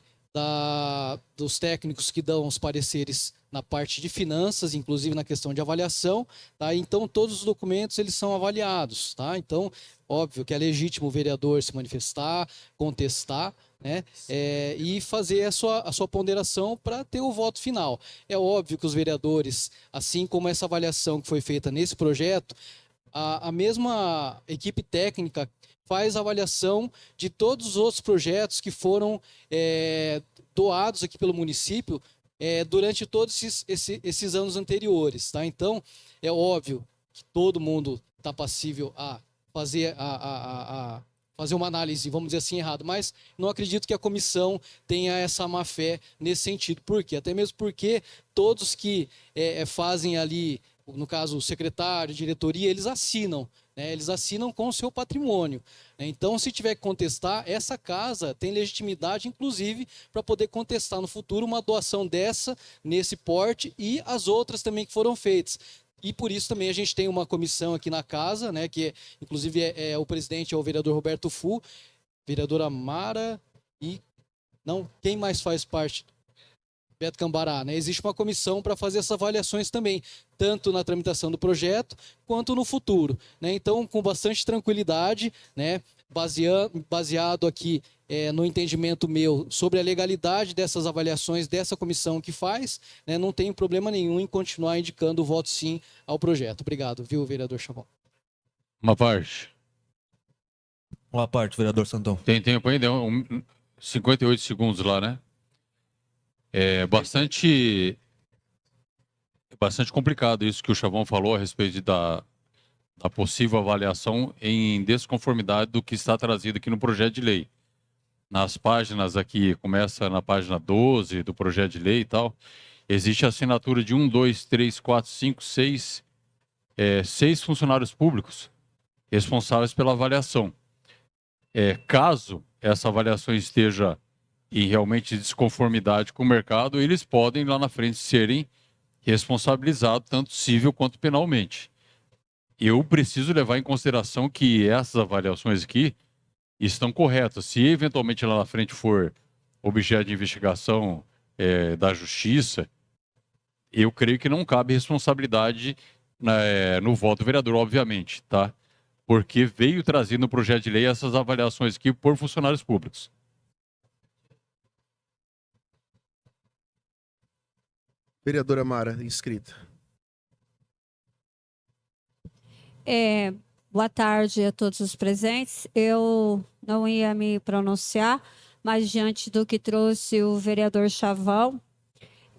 dos técnicos que dão os pareceres na parte de finanças, inclusive na questão de avaliação, tá? Então, todos os documentos eles são avaliados, tá? Então, óbvio que é legítimo o vereador se manifestar, contestar, né? E fazer a sua ponderação para ter o voto final. É óbvio que os vereadores, assim como essa avaliação que foi feita nesse projeto, a mesma equipe técnica faz avaliação de todos os outros projetos que foram doados aqui pelo município durante todos esses anos anteriores, tá? Então, é óbvio que todo mundo está passível a fazer fazer uma análise, vamos dizer assim, errada, mas não acredito que a comissão tenha essa má fé nesse sentido. Por quê? Até mesmo porque todos que fazem ali, no caso o secretário, diretoria, eles assinam, né? Eles assinam com o seu patrimônio, né? Então, se tiver que contestar, essa casa tem legitimidade, inclusive, para poder contestar no futuro uma doação dessa, nesse porte, e as outras também que foram feitas. E por isso também a gente tem uma comissão aqui na casa, né, que inclusive o presidente é o vereador Roberto Fu, vereadora Mara e quem mais faz parte? Beto Cambará, né? Existe uma comissão para fazer essas avaliações também, tanto na tramitação do projeto quanto no futuro, né? Então, com bastante tranquilidade, né, baseado aqui no entendimento meu sobre a legalidade dessas avaliações dessa comissão que faz, né, não tenho problema nenhum em continuar indicando o voto sim ao projeto. Obrigado, viu, vereador Chavão? Uma parte. Uma parte, vereador Santão. Tem tempo ainda? 58 segundos lá, né? É bastante complicado isso que o Chavão falou a respeito da possível avaliação em desconformidade do que está trazido aqui no projeto de lei. Nas páginas aqui, começa na página 12 do projeto de lei e tal, existe a assinatura de 1, 2, 3, 4, 5, 6, 6 funcionários públicos responsáveis pela avaliação. Caso essa avaliação esteja em realmente desconformidade com o mercado, eles podem lá na frente serem responsabilizados, tanto civil quanto penalmente. Eu preciso levar em consideração que essas avaliações aqui estão corretas. Se eventualmente lá na frente for objeto de investigação da justiça, eu creio que não cabe responsabilidade no voto do vereador, obviamente, tá? Porque veio trazido no projeto de lei essas avaliações aqui por funcionários públicos. Vereadora Mara, inscrita. Boa tarde a todos os presentes. Eu não ia me pronunciar, mas diante do que trouxe o vereador Chavão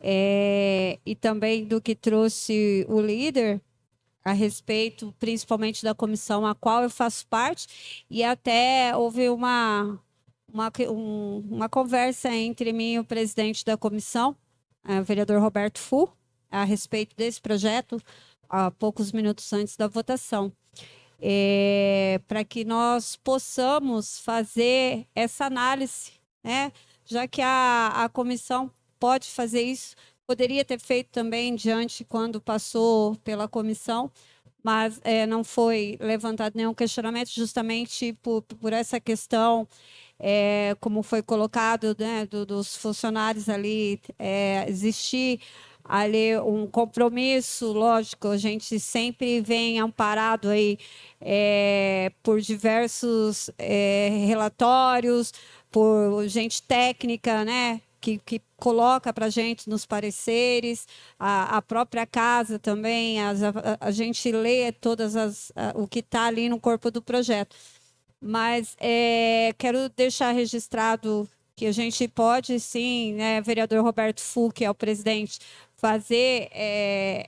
e também do que trouxe o líder a respeito, principalmente da comissão a qual eu faço parte, e até houve uma conversa entre mim e o presidente da comissão, o vereador Roberto Fu, a respeito desse projeto, há poucos minutos antes da votação. Para que nós possamos fazer essa análise, né? Já que a comissão pode fazer isso, poderia ter feito também diante quando passou pela comissão, mas não foi levantado nenhum questionamento justamente por essa questão, como foi colocado, né, dos funcionários ali, existir ali um compromisso, lógico, a gente sempre vem amparado aí por diversos relatórios, por gente técnica, né, que coloca para a gente nos pareceres, a própria casa também, a gente lê todas o que está ali no corpo do projeto. Mas quero deixar registrado que a gente pode, sim, né, vereador Roberto Fu, que é o presidente, fazer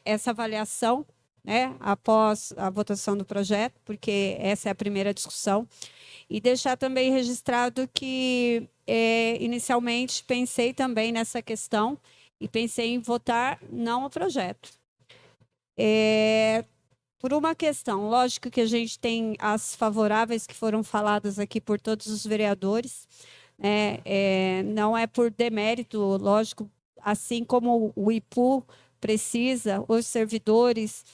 essa avaliação, né, após a votação do projeto, porque essa é a primeira discussão, e deixar também registrado que inicialmente pensei também nessa questão e pensei em votar não ao projeto. Por uma questão, lógico que a gente tem as favoráveis que foram faladas aqui por todos os vereadores, não é por demérito, lógico, assim como o IPU precisa, os servidores,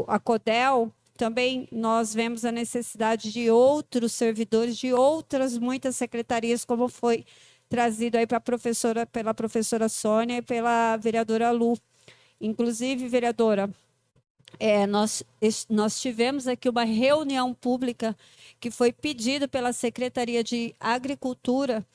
a CODEL, também nós vemos a necessidade de outros servidores, de outras muitas secretarias, como foi trazido aí pela professora Sônia e pela vereadora Lu. Inclusive, vereadora, nós tivemos aqui uma reunião pública que foi pedida pela Secretaria de Agricultura,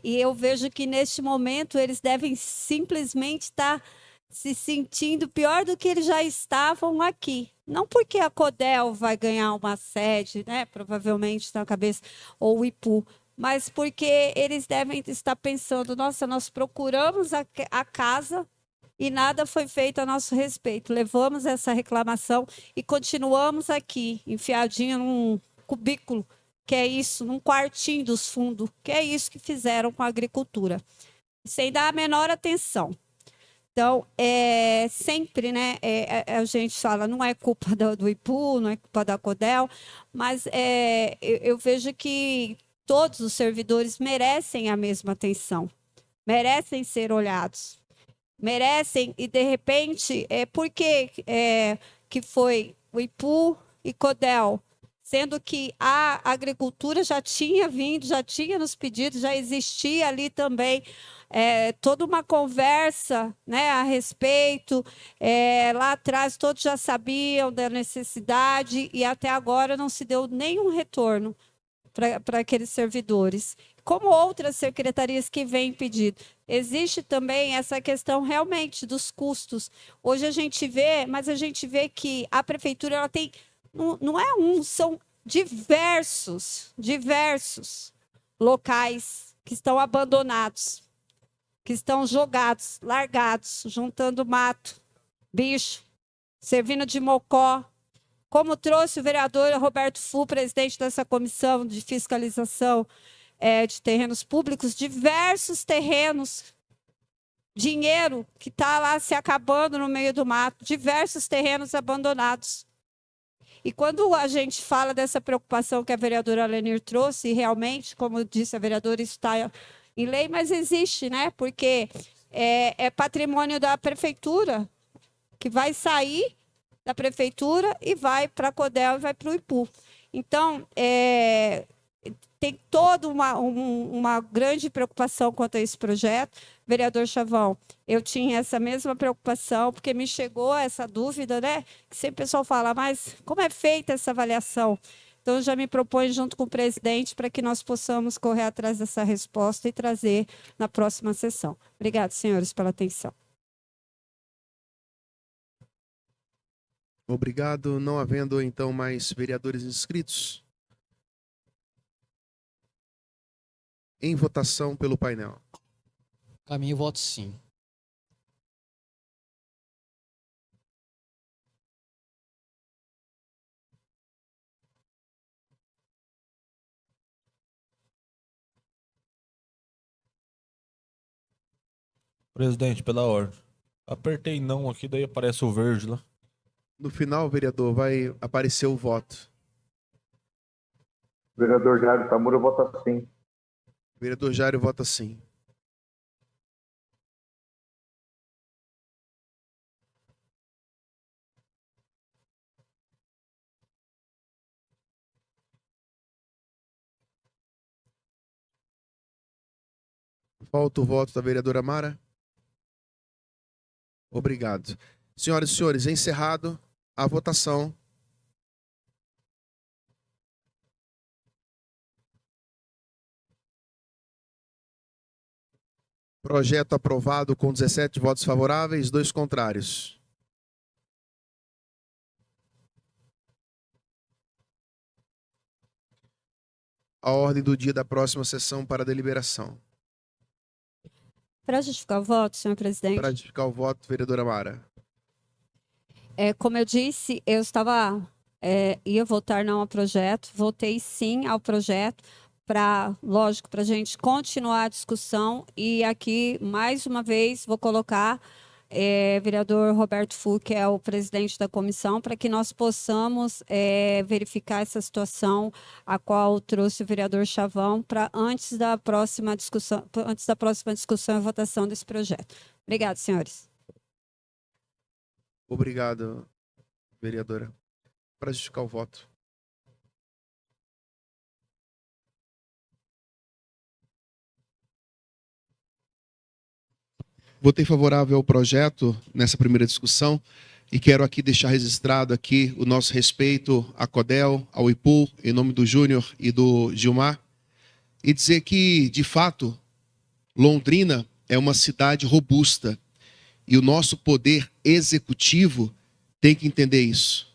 e eu vejo que, neste momento, eles devem simplesmente estar se sentindo pior do que eles já estavam aqui. Não porque a CODEL vai ganhar uma sede, né, provavelmente na cabeça, ou o IPU, mas porque eles devem estar pensando, nossa, nós procuramos a casa e nada foi feito a nosso respeito. Levamos essa reclamação e continuamos aqui, enfiadinho num cubículo, que é isso, num quartinho dos fundos, que é isso que fizeram com a agricultura, sem dar a menor atenção. Então, sempre, né, a gente fala, não é culpa do IPU, não é culpa da CODEL, mas eu vejo que todos os servidores merecem a mesma atenção, merecem ser olhados, merecem, e de repente, por que que foi o IPU e CODEL? Sendo que a agricultura já tinha vindo, já tinha nos pedido, já existia ali também toda uma conversa, né, a respeito. Lá atrás todos já sabiam da necessidade e até agora não se deu nenhum retorno para aqueles servidores. Como outras secretarias que vêm pedido. Existe também essa questão realmente dos custos. Hoje a gente vê, mas a gente vê que a prefeitura ela tem... Não é são diversos locais que estão abandonados, que estão jogados, largados, juntando mato, bicho, servindo de mocó, como trouxe o vereador Roberto Fu, presidente dessa comissão de fiscalização de terrenos públicos, diversos terrenos, dinheiro que está lá se acabando no meio do mato, diversos terrenos abandonados. E quando a gente fala dessa preocupação que a vereadora Lenir trouxe, e realmente, como disse a vereadora, isso está em lei, mas existe, né? Porque é patrimônio da prefeitura, que vai sair da prefeitura e vai para a CODEL e vai para o IPU. Então, tem toda uma grande preocupação quanto a esse projeto. Vereador Chavão, eu tinha essa mesma preocupação, porque me chegou essa dúvida, né? Que sempre o pessoal fala, mas como é feita essa avaliação? Então, eu já me proponho junto com o presidente para que nós possamos correr atrás dessa resposta e trazer na próxima sessão. Obrigada, senhores, pela atenção. Obrigado. Não havendo, então, mais vereadores inscritos, em votação pelo painel. Caminho, voto sim. Presidente, pela ordem. Apertei não aqui, daí aparece o verde lá. No final, vereador, vai aparecer o voto. Vereador Jário Tamura vota sim. Vereador Jário vota sim. Falta o voto da vereadora Mara. Obrigado. Senhoras e senhores, encerrado a votação. Projeto aprovado com 17 votos favoráveis, 2 contrários. A ordem do dia da próxima sessão para deliberação. Para justificar o voto, senhor presidente. Para justificar o voto, vereadora Mara. Como eu disse, eu ia votar não ao projeto, votei sim ao projeto, lógico, para a gente continuar a discussão. E aqui, mais uma vez, vou colocar vereador Roberto Fu, que é o presidente da comissão, para que nós possamos verificar essa situação, a qual trouxe o vereador Chavão, para antes da próxima discussão e votação desse projeto. Obrigado, senhores. Obrigado, vereadora. Para justificar o voto. Votei favorável ao projeto nessa primeira discussão e quero aqui deixar registrado aqui o nosso respeito à CODEL, ao IPU, em nome do Júnior e do Gilmar, e dizer que, de fato, Londrina é uma cidade robusta e o nosso poder executivo tem que entender isso.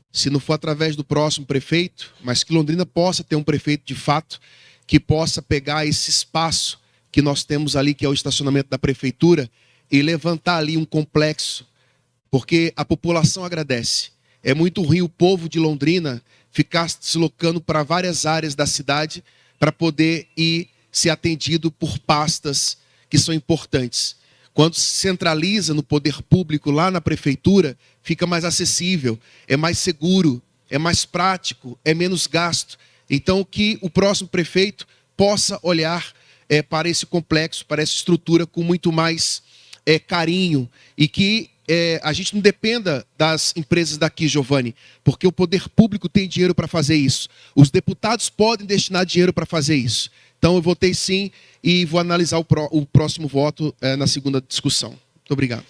Se não for através do próximo prefeito, mas que Londrina possa ter um prefeito de fato que possa pegar esse espaço que nós temos ali, que é o estacionamento da prefeitura, e levantar ali um complexo, porque a população agradece. É muito ruim o povo de Londrina ficar se deslocando para várias áreas da cidade para poder ir ser atendido por pastas que são importantes. Quando se centraliza no poder público lá na prefeitura, fica mais acessível, é mais seguro, é mais prático, é menos gasto. Então, que o próximo prefeito possa olhar para esse complexo, para essa estrutura com muito mais carinho e que a gente não dependa das empresas daqui, Giovanni, porque o poder público tem dinheiro para fazer isso. Os deputados podem destinar dinheiro para fazer isso. Então, eu votei sim e vou analisar o próximo voto na segunda discussão. Muito obrigado.